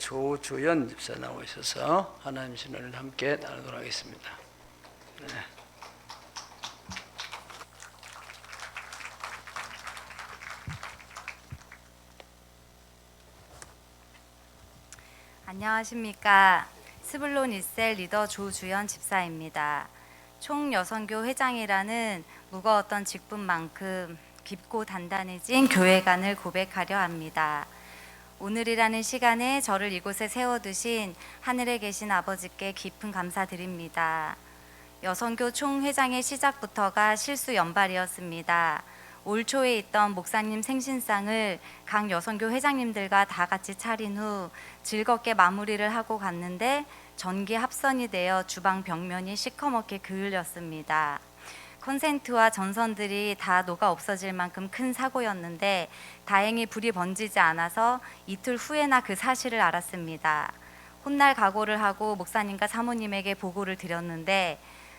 조주연 집사 나오고 있어서 하나님 신호를 함께 나누도록 하겠습니다. 네. 안녕하십니까. 스불론 이셀 리더 조주연 집사입니다. 총여성교 회장이라는 무거웠던 직분만큼 깊고 단단해진 교회관을 고백하려 합니다. 오늘이라는 시간에 저를 이곳에 세워두신 하늘에 계신 아버지께 깊은 감사드립니다. 여성교 총회장의 시작부터가 실수 연발이었습니다. 올 초에 있던 목사님 생신상을 각 여성교 회장님들과 다 같이 차린 후 즐겁게 마무리를 하고 갔는데 전기 합선이 되어 주방 벽면이 시커멓게 그을렸습니다. 콘센트와 전선들이 다 녹아 없어질 만큼 큰 사고였는데 다행히 불이 번지지 않아서 이틀 후에나 그 사실을 알았습니다. 훗날 각오를 하고 목사님과 사모님에게 보고를 드렸는데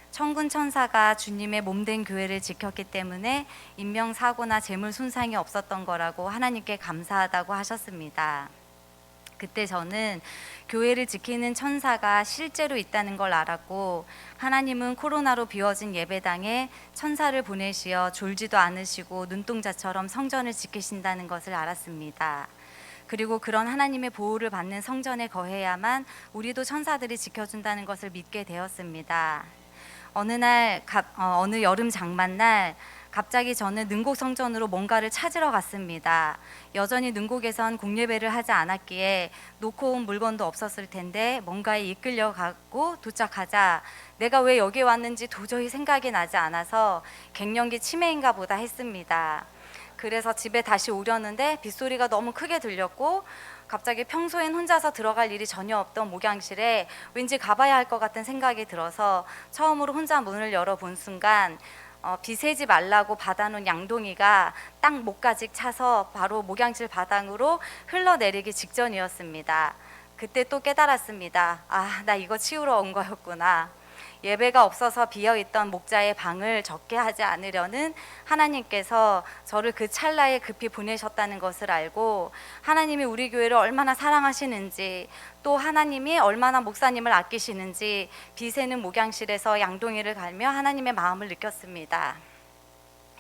천군 천사가 주님의 몸된 교회를 지켰기 때문에 인명사고나 재물 손상이 없었던 거라고 하나님께 감사하다고 하셨습니다. 그때 저는 교회를 지키는 천사가 실제로 있다는 걸 알았고 하나님은 코로나로 비워진 예배당에 천사를 보내시어 졸지도 않으시고 눈동자처럼 성전을 지키신다는 것을 알았습니다. 그리고 그런 하나님의 보호를 받는 성전에 거해야만 우리도 천사들이 지켜준다는 것을 믿게 되었습니다. 어느 여름 장만날 갑자기 저는 능곡 성전으로 뭔가를 찾으러 갔습니다. 여전히 능곡에선 공예배를 하지 않았기에 놓고 온 물건도 없었을 텐데 뭔가에 이끌려 가고 도착하자 내가 왜 여기 왔는지 도저히 생각이 나지 않아서 갱년기 치매인가 보다 했습니다. 그래서 집에 다시 오려는데 빗소리가 너무 크게 들렸고 갑자기 평소엔 혼자서 들어갈 일이 전혀 없던 목양실에 왠지 가봐야 할 것 같은 생각이 들어서 처음으로 혼자 문을 열어본 순간 비 새지 말라고 받아놓은 양동이가 딱 목까지 차서 바로 목양실 바닥으로 흘러내리기 직전이었습니다. 그때 또 깨달았습니다. 아, 나 이거 치우러 온 거였구나. 예배가 없어서 비어있던 목자의 방을 적게 하지 않으려는 하나님께서 저를 그 찰나에 급히 보내셨다는 것을 알고 하나님이 우리 교회를 얼마나 사랑하시는지 또 하나님이 얼마나 목사님을 아끼시는지 비 새는 목양실에서 양동이를 갈며 하나님의 마음을 느꼈습니다.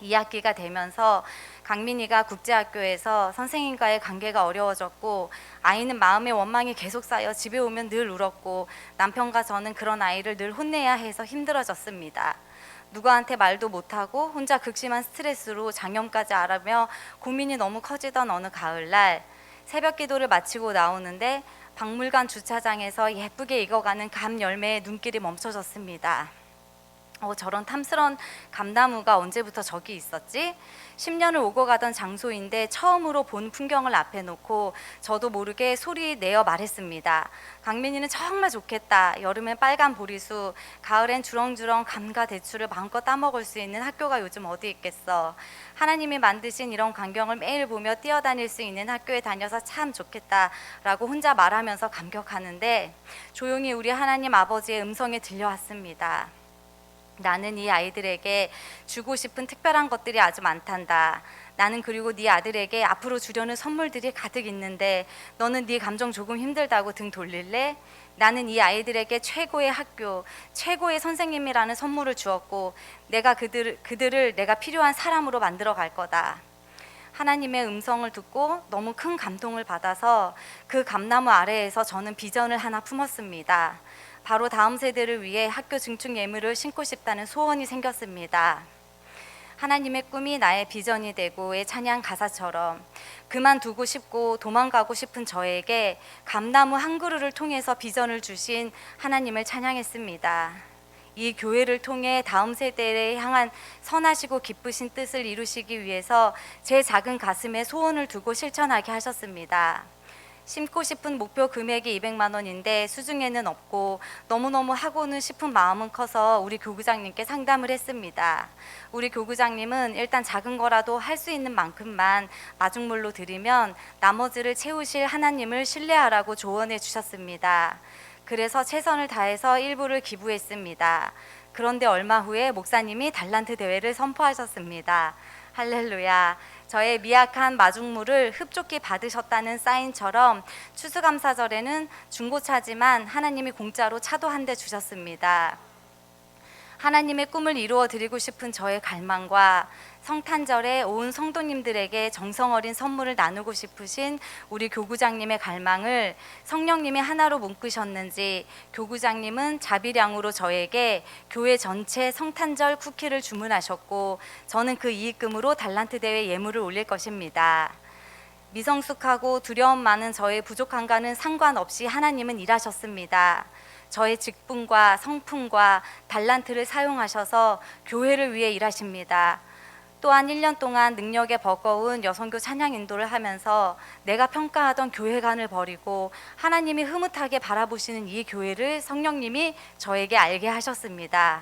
2학기가 되면서 강민이가 국제학교에서 선생님과의 관계가 어려워졌고 아이는 마음의 원망이 계속 쌓여 집에 오면 늘 울었고 남편과 저는 그런 아이를 늘 혼내야 해서 힘들어졌습니다. 누구한테 말도 못하고 혼자 극심한 스트레스로 장염까지 앓으며 고민이 너무 커지던 어느 가을날 새벽 기도를 마치고 나오는데 박물관 주차장에서 예쁘게 익어가는 감 열매에 눈길이 멈춰졌습니다. 저런 탐스런 감나무가 언제부터 저기 있었지? 10년을 오고 가던 장소인데 처음으로 본 풍경을 앞에 놓고 저도 모르게 소리 내어 말했습니다. 강민이는 정말 좋겠다. 여름엔 빨간 보리수, 가을엔 주렁주렁 감과 대추를 마음껏 따먹을 수 있는 학교가 요즘 어디 있겠어. 하나님이 만드신 이런 광경을 매일 보며 뛰어다닐 수 있는 학교에 다녀서 참 좋겠다 라고 혼자 말하면서 감격하는데 조용히 우리 하나님 아버지의 음성이 들려왔습니다. 나는 이 아이들에게 주고 싶은 특별한 것들이 아주 많단다. 나는 그리고 네 아들에게 앞으로 주려는 선물들이 가득 있는데 너는 네 감정 조금 힘들다고 등 돌릴래? 나는 이 아이들에게 최고의 학교, 최고의 선생님이라는 선물을 주었고 내가 그들을 내가 필요한 사람으로 만들어 갈 거다. 하나님의 음성을 듣고 너무 큰 감동을 받아서 그 감나무 아래에서 저는 비전을 하나 품었습니다. 바로 다음 세대를 위해 학교 증축 예물을 심고 싶다는 소원이 생겼습니다. 하나님의 꿈이 나의 비전이 되고의 찬양 가사처럼 그만두고 싶고 도망가고 싶은 저에게 감나무 한 그루를 통해서 비전을 주신 하나님을 찬양했습니다. 이 교회를 통해 다음 세대를 향한 선하시고 기쁘신 뜻을 이루시기 위해서 제 작은 가슴에 소원을 두고 실천하게 하셨습니다. 심고 싶은 목표 금액이 200만 원인데 수중에는 없고 너무너무 하고는 싶은 마음은 커서 우리 교구장님께 상담을 했습니다. 우리 교구장님은 일단 작은 거라도 할 수 있는 만큼만 마중물로 드리면 나머지를 채우실 하나님을 신뢰하라고 조언해 주셨습니다. 그래서 최선을 다해서 일부를 기부했습니다. 그런데 얼마 후에 목사님이 달란트 대회를 선포하셨습니다. 할렐루야. 저의 미약한 마중물을 흡족히 받으셨다는 사인처럼 추수감사절에는 중고차지만 하나님이 공짜로 차도 한 대 주셨습니다. 하나님의 꿈을 이루어 드리고 싶은 저의 갈망과 성탄절에 온 성도님들에게 정성 어린 선물을 나누고 싶으신 우리 교구장님의 갈망을 성령님이 하나로 묶으셨는지 교구장님은 자비량으로 저에게 교회 전체 성탄절 쿠키를 주문하셨고 저는 그 이익금으로 달란트 대회 예물을 올릴 것입니다. 미성숙하고 두려움 많은 저의 부족함과는 상관없이 하나님은 일하셨습니다. 저의 직분과 성품과 달란트를 사용하셔서 교회를 위해 일하십니다. 또한 1년 동안 능력에 버거운 여성교 찬양 인도를 하면서 내가 평가하던 교회관을 버리고 하나님이 흐뭇하게 바라보시는 이 교회를 성령님이 저에게 알게 하셨습니다.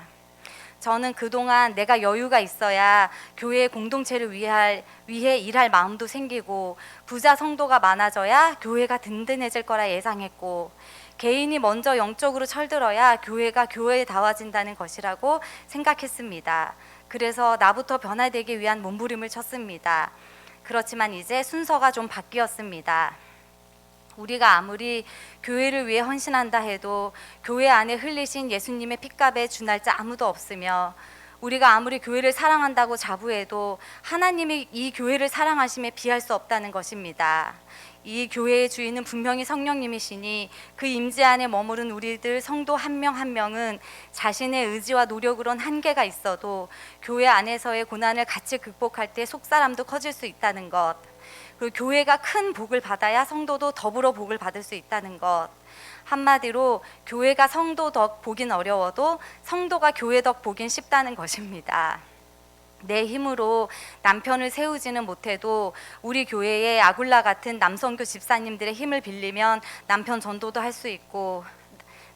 저는 그동안 내가 여유가 있어야 교회의 공동체를 위해 일할 마음도 생기고 부자 성도가 많아져야 교회가 든든해질 거라 예상했고 개인이 먼저 영적으로 철들어야 교회가 교회다워진다는 것이라고 생각했습니다. 그래서 나부터 변화되기 위한 몸부림을 쳤습니다. 그렇지만 이제 순서가 좀 바뀌었습니다. 우리가 아무리 교회를 위해 헌신한다 해도 교회 안에 흘리신 예수님의 핏값에 준할 자 아무도 없으며 우리가 아무리 교회를 사랑한다고 자부해도 하나님이 이 교회를 사랑하심에 비할 수 없다는 것입니다. 이 교회의 주인은 분명히 성령님이시니 그 임재 안에 머무른 우리들 성도 한 명 한 명은 자신의 의지와 노력으론 한계가 있어도 교회 안에서의 고난을 같이 극복할 때 속사람도 커질 수 있다는 것, 그리고 교회가 큰 복을 받아야 성도도 더불어 복을 받을 수 있다는 것, 한마디로 교회가 성도 덕 보긴 어려워도 성도가 교회 덕 보긴 쉽다는 것입니다. 내 힘으로 남편을 세우지는 못해도 우리 교회에 아굴라 같은 남성교 집사님들의 힘을 빌리면 남편 전도도 할 수 있고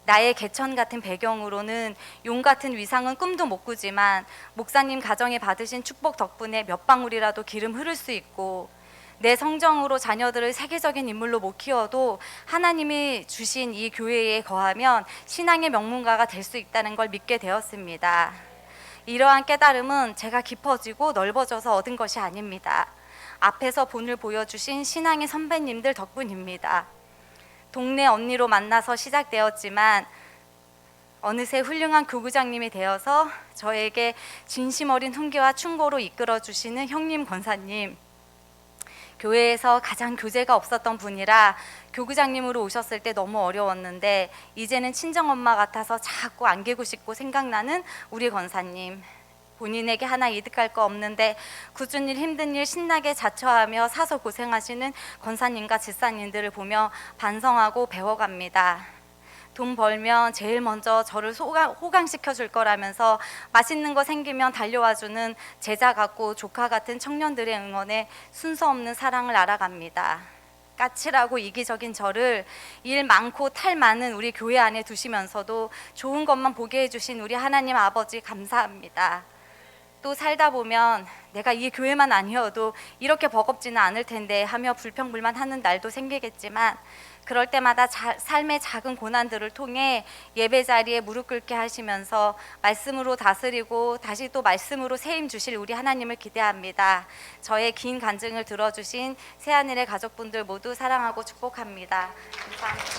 나의 개천 같은 배경으로는 용 같은 위상은 꿈도 못 꾸지만 목사님 가정에 받으신 축복 덕분에 몇 방울이라도 기름 흐를 수 있고 내 성정으로 자녀들을 세계적인 인물로 못 키워도 하나님이 주신 이 교회에 거하면 신앙의 명문가가 될 수 있다는 걸 믿게 되었습니다. 이러한 깨달음은 제가 깊어지고 넓어져서 얻은 것이 아닙니다. 앞에서 본을 보여주신 신앙의 선배님들 덕분입니다. 동네 언니로 만나서 시작되었지만 어느새 훌륭한 교구장님이 되어서 저에게 진심 어린 훈계와 충고로 이끌어주시는 형님 권사님, 교회에서 가장 교제가 없었던 분이라 교구장님으로 오셨을 때 너무 어려웠는데 이제는 친정엄마 같아서 자꾸 안기고 싶고 생각나는 우리 권사님, 본인에게 하나 이득할 거 없는데 굳은 일 힘든 일 신나게 자처하며 사서 고생하시는 권사님과 집사님들을 보며 반성하고 배워갑니다. 돈 벌면 제일 먼저 저를 호강시켜 줄 거라면서 맛있는 거 생기면 달려와주는 제자 같고 조카 같은 청년들의 응원에 순서 없는 사랑을 알아갑니다. 까칠하고 이기적인 저를 일 많고 탈 많은 우리 교회 안에 두시면서도 좋은 것만 보게 해주신 우리 하나님 아버지 감사합니다. 또 살다 보면 내가 이 교회만 아니어도 이렇게 버겁지는 않을 텐데 하며 불평불만하는 날도 생기겠지만 그럴 때마다 삶의 작은 고난들을 통해 예배 자리에 무릎 꿇게 하시면서 말씀으로 다스리고 다시 또 말씀으로 세임 주실 우리 하나님을 기대합니다. 저의 긴 간증을 들어주신 새하늘의 가족분들 모두 사랑하고 축복합니다. 감사합니다.